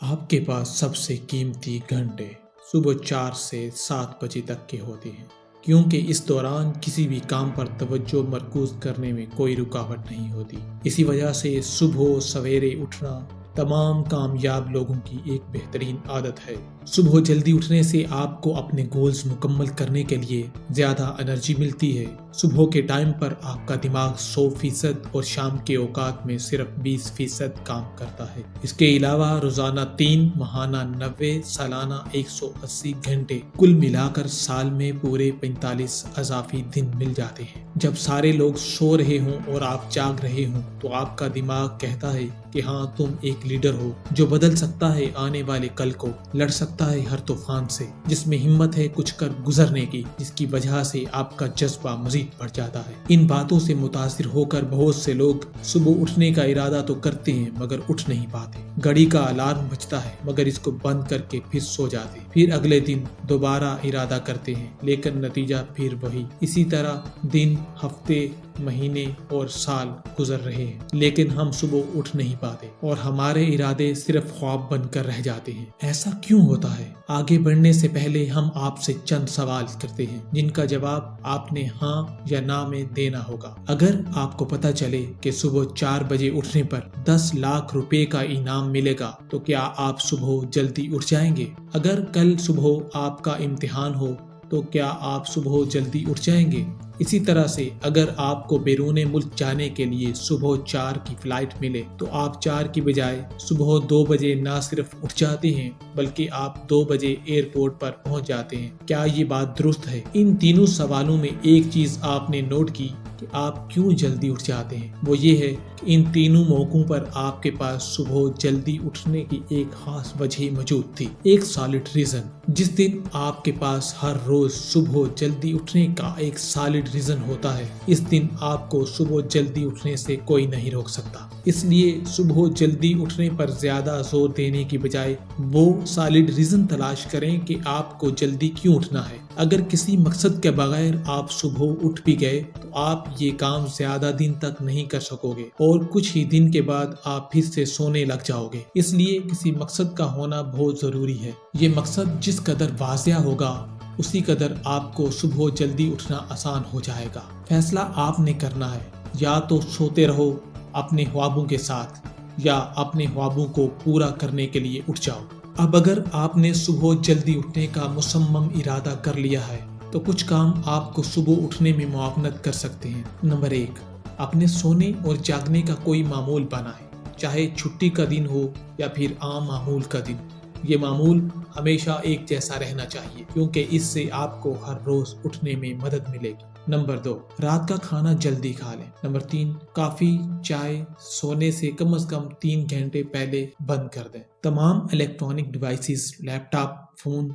آپ کے پاس سب سے قیمتی گھنٹے صبح 4 سے 7 بجے تک کے ہوتے ہیں، کیونکہ اس دوران کسی بھی کام پر توجہ مرکوز کرنے میں کوئی رکاوٹ نہیں ہوتی۔ اسی وجہ سے صبح سویرے اٹھنا تمام کامیاب لوگوں کی ایک بہترین عادت ہے۔ صبح جلدی اٹھنے سے آپ کو اپنے گولز مکمل کرنے کے لیے زیادہ انرجی ملتی ہے۔ صبح کے ٹائم پر آپ کا دماغ 100% اور شام کے اوقات میں صرف 20% کام کرتا ہے۔ اس کے علاوہ روزانہ 3 ماہانہ 90 سالانہ 180 گھنٹے کل ملا کر سال میں پورے 45 اضافی دن مل جاتے ہیں۔ جب سارے لوگ سو رہے ہوں اور آپ جاگ رہے ہوں تو آپ کا دماغ کہتا ہے کہ ہاں تم ایک لیڈر ہو جو بدل سکتا ہے آنے والے کل کو، لڑ سکتا ہے ہر طوفان سے، جس میں ہمت ہے کچھ کر گزرنے کی، جس کی وجہ سے آپ کا جذبہ مزید بڑھ جاتا ہے۔ ان باتوں سے متاثر ہو کر بہت سے لوگ صبح اٹھنے کا ارادہ تو کرتے ہیں مگر اٹھ نہیں پاتے۔ گھڑی کا الارم بجتا ہے مگر اس کو بند کر کے پھر سو جاتے، پھر اگلے دن دوبارہ ارادہ کرتے ہیں لیکن نتیجہ پھر وہی۔ اسی طرح دن، ہفتے، مہینے اور سال گزر رہے ہیں لیکن ہم صبح اٹھ نہیں پاتے اور ہمارے ارادے صرف خواب بن کر رہ جاتے ہیں۔ ایسا کیوں ہوتا ہے؟ آگے بڑھنے سے پہلے ہم آپ سے چند سوال کرتے ہیں جن کا جواب آپ نے ہاں یا نہ میں دینا ہوگا۔ اگر آپ کو پتہ چلے کہ صبح 4 بجے اٹھنے پر 10 لاکھ روپے کا انعام ملے گا تو کیا آپ صبح جلدی اٹھ جائیں گے؟ اگر کل صبح آپ کا امتحان ہو تو کیا آپ صبح جلدی اٹھ جائیں گے؟ اسی طرح سے اگر آپ کو بیرون ملک جانے کے لیے صبح 4 کی فلائٹ ملے تو آپ 4 کی بجائے صبح 2 بجے نہ صرف اٹھ جاتے ہیں بلکہ آپ 2 بجے ایئرپورٹ پر پہنچ جاتے ہیں۔ کیا یہ بات درست ہے؟ ان تینوں سوالوں میں ایک چیز آپ نے نوٹ کی کہ آپ کیوں جلدی اٹھ جاتے ہیں، وہ یہ ہے کہ ان تینوں موقعوں پر آپ کے پاس صبح جلدی اٹھنے کی ایک خاص وجہ موجود تھی، ایک سالڈ ریزن۔ جس دن آپ کے پاس ہر روز صبح جلدی اٹھنے کا ایک سالڈ ریزن ہوتا ہے، اس دن آپ کو صبح جلدی اٹھنے سے کوئی نہیں روک سکتا۔ اس لیے صبح جلدی اٹھنے پر زیادہ زور دینے کی بجائے وہ سالڈ ریزن تلاش کریں کہ آپ کو جلدی کیوں اٹھنا ہے۔ اگر کسی مقصد کے بغیر آپ صبح اٹھ بھی گئے تو آپ یہ کام زیادہ دن تک نہیں کر سکو گے اور کچھ ہی دن کے بعد آپ پھر سے سونے لگ جاؤ گے۔ اس لیے کسی مقصد کا ہونا بہت ضروری ہے۔ یہ مقصد جس قدر واضح ہوگا اسی قدر آپ کو صبح جلدی اٹھنا آسان ہو جائے گا۔ فیصلہ آپ نے کرنا ہے، یا تو سوتے رہو اپنے خوابوں کے ساتھ یا اپنے خوابوں کو پورا کرنے کے لیے اٹھ جاؤ۔ اب اگر آپ نے صبح جلدی اٹھنے کا مصمم ارادہ کر لیا ہے تو کچھ کام آپ کو صبح اٹھنے میں معاونت کر سکتے ہیں۔ نمبر 1، اپنے سونے اور جاگنے کا کوئی معمول بنائیں، چاہے چھٹی کا دن ہو یا پھر عام معمول کا دن۔ یہ معمول ہمیشہ ایک جیسا رہنا چاہیے کیونکہ اس سے آپ کو ہر روز اٹھنے میں مدد ملے گی۔ نمبر 2، رات کا کھانا جلدی کھا لیں۔ نمبر 3، کافی، چائے سونے سے کم از کم 3 گھنٹے پہلے بند کر دیں۔ تمام الیکٹرانک ڈیوائسز، لیپ ٹاپ، فون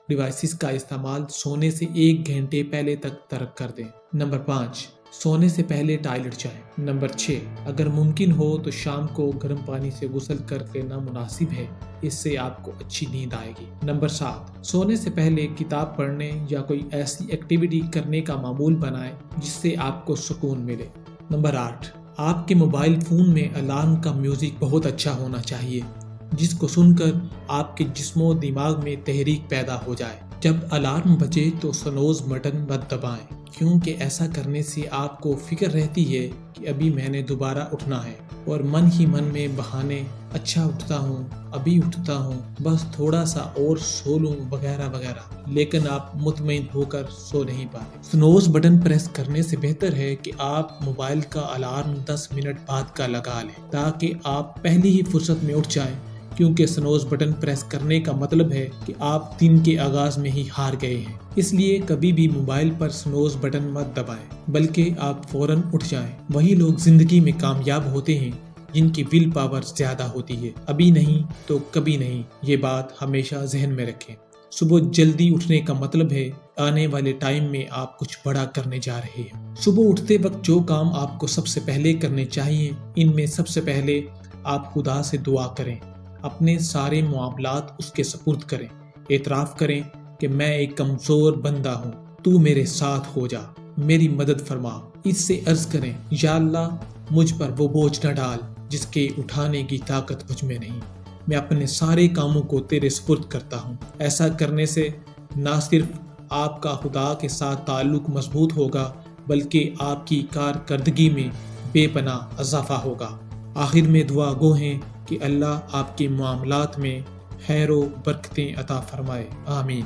ڈیوائسز کا استعمال سونے سے 1 گھنٹے پہلے تک ترک کر دیں۔ نمبر 5، سونے سے پہلے ٹائلٹ جائیں۔ نمبر 6، اگر ممکن ہو تو شام کو گرم پانی سے غسل کر لینا مناسب ہے، اس سے آپ کو اچھی نیند آئے گی۔ نمبر 7، سونے سے پہلے کتاب پڑھنے یا کوئی ایسی ایکٹیویٹی کرنے کا معمول بنائیں جس سے آپ کو سکون ملے۔ نمبر 8، آپ کے موبائل فون میں الارم کا میوزک بہت اچھا ہونا چاہیے جس کو سن کر آپ کے جسم و دماغ میں تحریک پیدا ہو جائے۔ جب الارم بجے تو سنوز بٹن مت دبائیں کیونکہ ایسا کرنے سے آپ کو فکر رہتی ہے کہ ابھی میں نے دوبارہ اٹھنا ہے اور من ہی من میں بہانے، اچھا اٹھتا ہوں، ابھی اٹھتا ہوں، بس تھوڑا سا اور سو لوں وغیرہ وغیرہ، لیکن آپ مطمئن ہو کر سو نہیں پاتے۔ سنوز بٹن پریس کرنے سے بہتر ہے کہ آپ موبائل کا الارم 10 منٹ بعد کا لگا لیں تاکہ آپ پہلی ہی فرصت میں اٹھ جائیں، کیونکہ سنوز بٹن پریس کرنے کا مطلب ہے کہ آپ دن کے آغاز میں ہی ہار گئے ہیں۔ اس لیے کبھی بھی موبائل پر سنوز بٹن مت دبائیں بلکہ آپ فوراً اٹھ جائیں۔ وہی لوگ زندگی میں کامیاب ہوتے ہیں جن کی ول پاور زیادہ ہوتی ہے۔ ابھی نہیں تو کبھی نہیں، یہ بات ہمیشہ ذہن میں رکھیں۔ صبح جلدی اٹھنے کا مطلب ہے آنے والے ٹائم میں آپ کچھ بڑا کرنے جا رہے ہیں۔ صبح اٹھتے وقت جو کام آپ کو سب سے پہلے کرنے چاہیے، ان میں سب سے پہلے آپ خدا سے دعا کریں، اپنے سارے معاملات اس کے سپرد کریں، اعتراف کریں کہ میں ایک کمزور بندہ ہوں، تو میرے ساتھ ہو جا، میری مدد فرما۔ اس سے عرض کریں، یا اللہ مجھ پر وہ بوجھ نہ ڈال جس کے اٹھانے کی طاقت مجھ میں نہیں۔ میں اپنے سارے کاموں کو تیرے سپرد کرتا ہوں۔ ایسا کرنے سے نہ صرف آپ کا خدا کے ساتھ تعلق مضبوط ہوگا بلکہ آپ کی کارکردگی میں بے پناہ اضافہ ہوگا۔ آخر میں دعا گو ہیں کہ اللہ آپ کے معاملات میں خیر و برکتیں عطا فرمائے، آمین۔